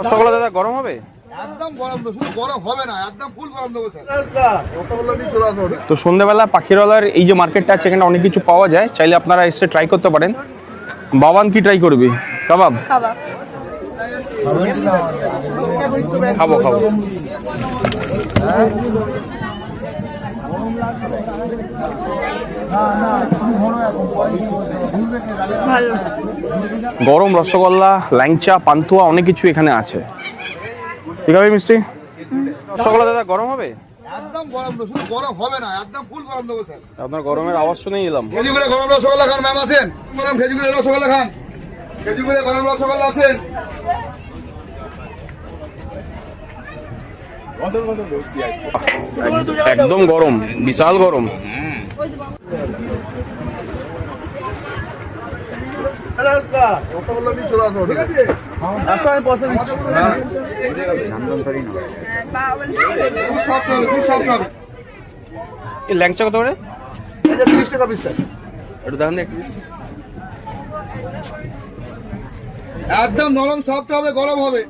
রসগোল্লা দাদা গরম হবে? একদম গরম দেবো, শুধু গরম হবে না, একদম ফুল গরম দেবো স্যার। রসগোল্লা নিয়ে চলে আসো। তো সন্ধ্যাবেলা পাখিরওয়ালার এই যে মার্কেটটা আছে এখানে অনেক কিছু পাওয়া যায়, চাইলে আপনারা এসে ট্রাই করতে পারেন। বাবান কি ট্রাই করবি? কাবাব খাবো খাবো। গরম রসগোল্লা, ল্যাংচা, পান্তুয়া অনেক কিছু এখানে আছে। ঠিক আছে মিষ্টি? রসগোল্লা দাদা গরম হবে? একদম গরম দেবো, শুধু গরম হবে না, একদম ফুল গরম দেবো স্যার। আপনার গরমের আওয়াজ শুনেই এলাম। খেজুরে গরম রসগোল্লা খান ম্যাম, আসেন। গরম খেজুরে রসগোল্লা খান, খেজুরে গরম রসগোল্লা আসেন। একদম গরম, বিশাল গরম। রসগোল্লা নিয়ে চলে আসো, ঠিক আছে? আসো, আমি পয়সা দিচ্ছি। খুব সফট হবে, খুব সফট হবে। এই ল্যাংচা কত করে? এটা 30 টাকা পিস স্যার। একটু দেখান একটু। একদম নরম সফট হবে, গরম হবে।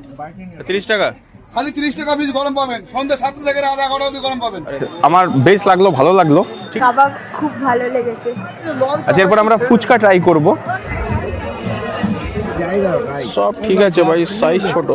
30 টাকা? খালি 30 টাকা পিস গরম পাবেন। সন্ধ্যা 7টা থেকে রাত 11টা অবধি গরম পাবেন। আমার বেশ লাগলো, ভালো লাগলো। কাবাব খুব ভালো লেগেছে। আচ্ছা, এরপর আমরা ফুচকা ট্রাই করব। সব ঠিক আছে ভাই, সাইজ ছোট।